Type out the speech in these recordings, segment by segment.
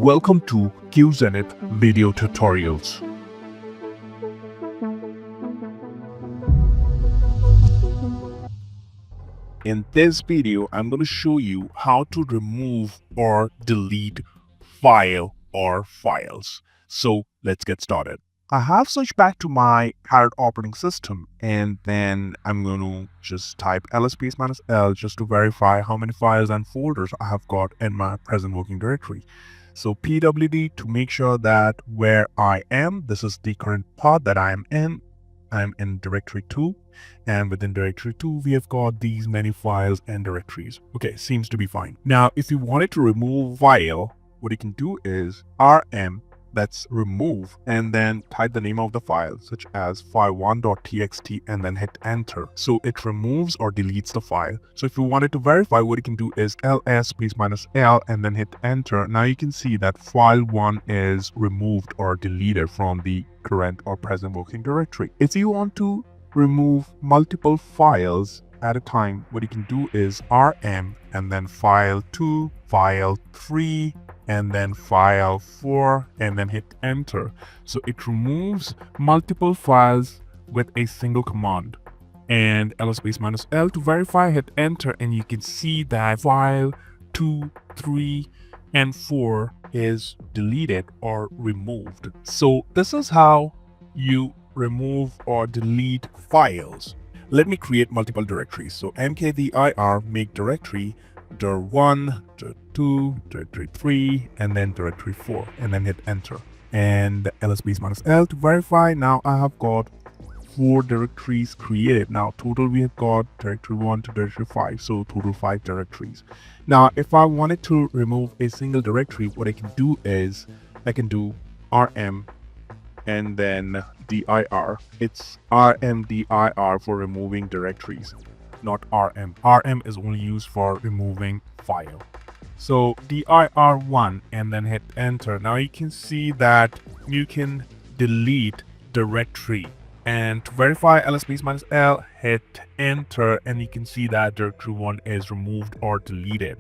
Welcome to QZenith video tutorials. In this video, I'm going to show you how to remove or delete file or files. So let's get started. I have switched back to my Parrot operating system, and then I'm going to just type ls-l just to verify how many files and folders I have got in my present working directory. So pwd to make sure that where I am, this is the current path that I'm in directory 2, and within directory 2 we have got these many files and directories. Okay, seems to be fine. Now if you wanted to remove file, what you can do is rm, that's remove, and then type the name of the file such as file1.txt and then hit enter. So it removes or deletes the file. So if you wanted to verify, what you can do is ls -l and then hit enter. Now you can see that file1 is removed or deleted from the current or present working directory. If you want to remove multiple files at a time, what you can do is rm and then file2, file3, and then file 4 and then hit enter. So it removes multiple files with a single command. And ls-l to verify, hit enter, and you can see that file 2, 3, and 4 is deleted or removed. So this is how you remove or delete files. Let me create multiple directories. So mkdir make directory dir1, dir2, directory 3, and then directory 4, and then hit enter. And ls-l to verify. Now I have got 4 directories created. Now total we have got directory 1 to directory 5, so total 5 directories. Now if I wanted to remove a single directory, what I can do is I can do rm and then dir. It's rmdir for removing directories, not rm. Rm is only used for removing file. So dir1 and then hit enter. Now you can see that you can delete directory. And to verify, ls-l hit enter, and you can see that directory 1 is removed or deleted.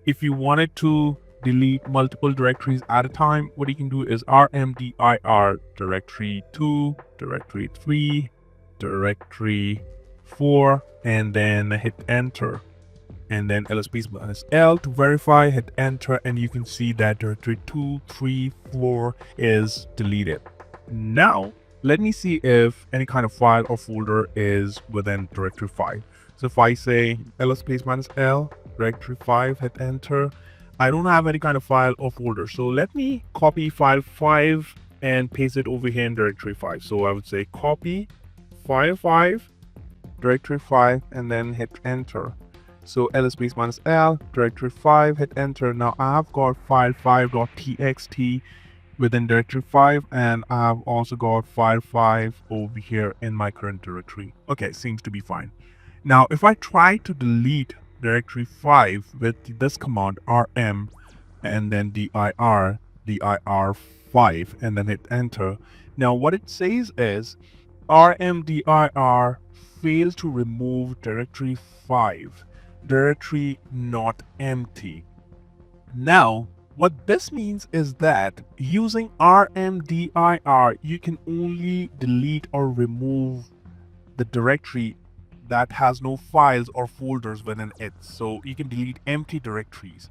If you wanted to delete multiple directories at a time, what you can do is rmdir directory 2, directory 3, directory 4, and then hit enter. And then ls-l to verify, hit enter, and you can see that directory 2, 3, 4 is deleted. Now let me see if any kind of file or folder is within directory 5. So if I say ls-l directory 5, hit enter, I don't have any kind of file or folder. So let me copy file 5 and paste it over here in directory 5. So I would say copy file 5, directory 5, and then hit enter. So ls-l directory 5, hit enter. Now I have got file 5.txt within directory 5, and I have also got file 5 over here in my current directory. Okay, seems to be fine. Now if I try to delete directory 5 with this command rm and then dir 5 and then hit enter. Now what it says is rmdir fails to remove directory 5, directory not empty. Now what this means is that using rmdir you can only delete or remove the directory that has no files or folders within it. So you can delete empty directories,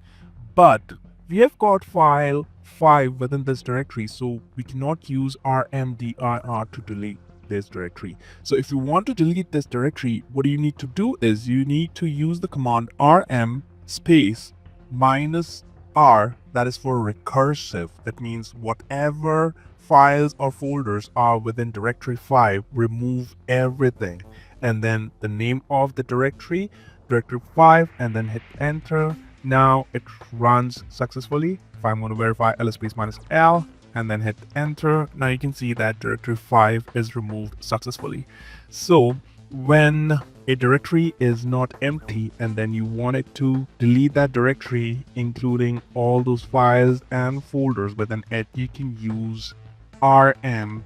but we have got file 5 within this directory, so we cannot use rmdir to delete this directory. So if you want to delete this directory, what you need to do is you need to use the command rm space -r, that is for recursive. That means whatever files or folders are within directory 5, remove everything, and then the name of the directory 5, and then hit enter. Now it runs successfully. If I'm going to verify, ls-l and then hit enter, now you can see that directory 5 is removed successfully. So when a directory is not empty and then you wanted to delete that directory, including all those files and folders within it, you can use rm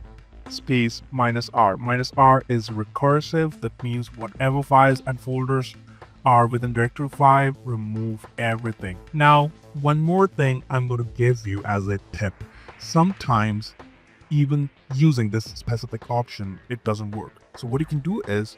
space -r. -r is recursive. That means whatever files and folders are within directory 5, remove everything. Now, one more thing I'm going to give you as a tip. Sometimes even using this specific option, it doesn't work. So what you can do is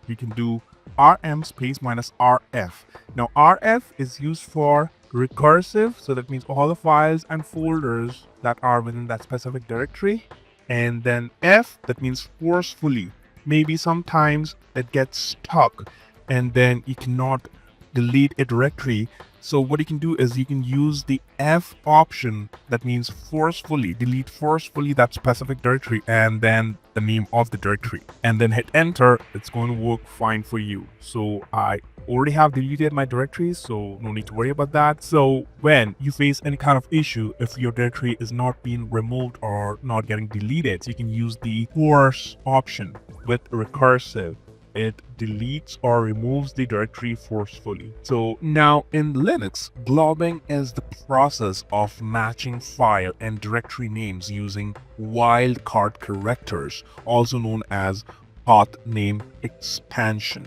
you can do rm space minus rf. Now rf is used for recursive, so that means all the files and folders that are within that specific directory. And then f, that means forcefully. Maybe sometimes it gets stuck and then you cannot delete a directory. So what you can do is you can use the F option, that means forcefully, delete forcefully that specific directory and then the name of the directory, and then hit enter. It's going to work fine for you. So I already have deleted my directories, so no need to worry about that. So when you face any kind of issue, if your directory is not being removed or not getting deleted, so you can use the force option with recursive. It deletes or removes the directory forcefully. So now in Linux, globbing is the process of matching file and directory names using wildcard characters, also known as path name expansion.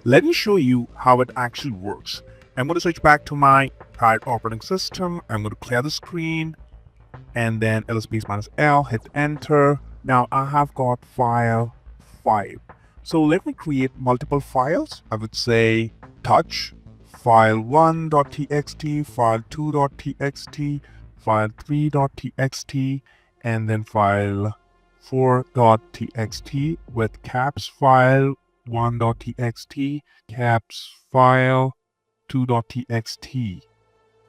Let me show you how it actually works. I'm going to switch back to my Parrot operating system. I'm going to clear the screen and then ls space minus l, hit enter. Now I have got file 5. So let me create multiple files. I would say touch, file1.txt, file2.txt, file3.txt, and then file4.txt with caps file1.txt, caps file2.txt,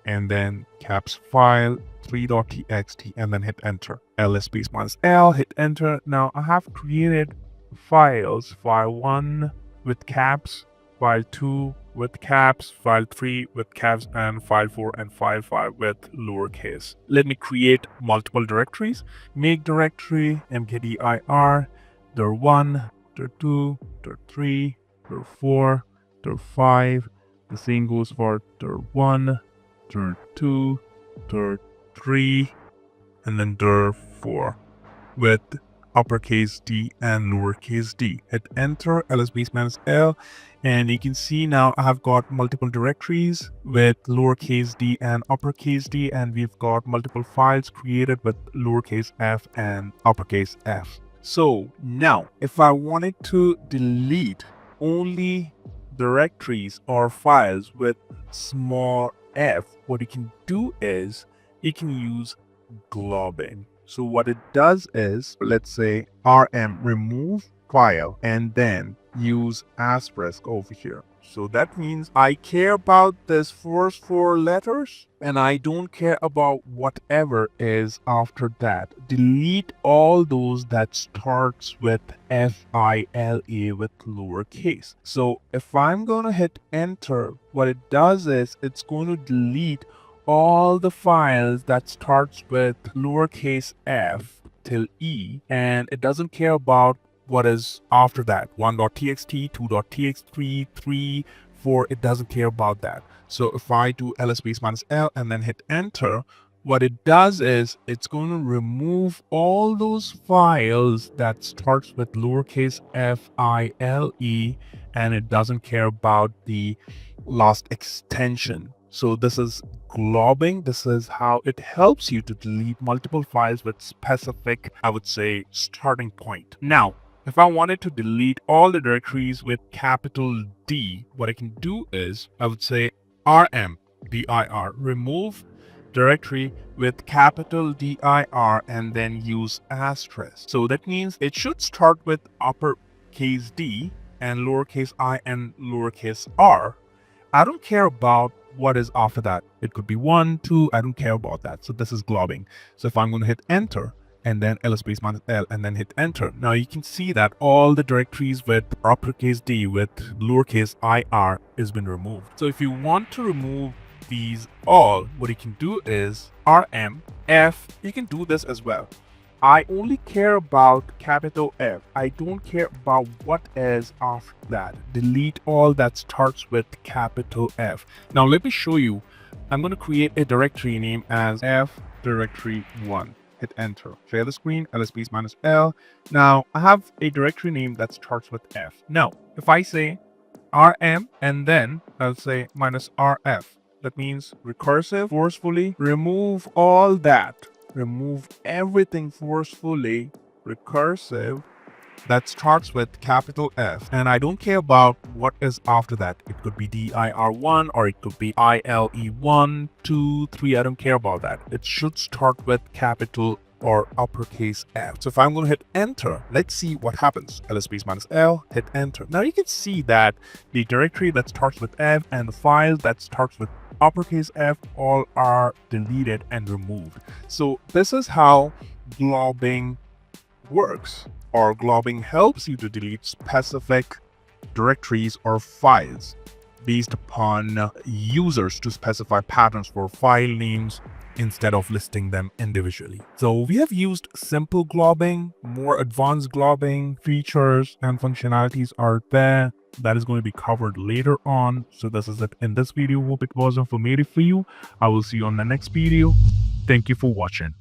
and then caps file3.txt, and then hit enter. ls space minus l, hit enter. Now I have created files, file 1 with caps, file 2 with caps, file 3 with caps, and file 4 and file 5 with lowercase. Let me create multiple directories. Make directory mkdir dir1, dir2, dir3, dir4, dir5. The same goes for dir1, dir2, dir3, and then dir4 with uppercase D and lowercase d. Hit enter, ls space minus l, and you can see now I have got multiple directories with lowercase d and uppercase d, and we've got multiple files created with lowercase f and uppercase f. So now if I wanted to delete only directories or files with small f, what you can do is you can use globbing. So what it does is, let's say rm remove file and then use asterisk over here. So that means I care about this first 4 letters and I don't care about whatever is after that. Delete all those that starts with file with lowercase. So if I'm going to hit enter, what it does is it's going to delete all the files that starts with lowercase f till e, and it doesn't care about what is after that, 1.txt, 2.txt, 3, 4, it doesn't care about that. So if I do ls space minus l and then hit enter, what it does is it's going to remove all those files that starts with lowercase file, and it doesn't care about the last extension. So this is globbing. This is how it helps you to delete multiple files with specific, I would say, starting point. Now, if I wanted to delete all the directories with capital D, what I can do is I would say rmdir, remove directory with capital dir and then use asterisk. So that means it should start with uppercase D and lowercase I and lowercase r. I don't care about what is after that. It could be 1, 2, I don't care about that. So this is globbing. So if I'm going to hit enter and then ls space minus l and then hit enter, now you can see that all the directories with uppercase D with lowercase ir has been removed. So if you want to remove these all, what you can do is rm f. You can do this as well. I only care about capital F. I don't care about what is after that. Delete all that starts with capital F. Now let me show you. I'm going to create a directory name as F directory 1. Hit enter. Share the screen, ls space minus l. Now I have a directory name that starts with F. Now if I say rm and then I'll say minus rf. That means recursive, forcefully remove all that. Remove everything forcefully, recursive, that starts with capital F. And I don't care about what is after that. It could be dir1 or it could be ile1, 2, 3. I don't care about that. It should start with capital or uppercase F. So if I'm going to hit enter, let's see what happens. ls space minus L, hit enter. Now you can see that the directory that starts with F and the file that starts with uppercase F all are deleted and removed. So this is how globbing works, or globbing helps you to delete specific directories or files based upon users to specify patterns for file names instead of listing them individually. So we have used simple globbing. More advanced globbing features and functionalities are there. That is going to be covered later on. So this is it in this video. Hope it was informative for you. I will see you on the next video. Thank you for watching.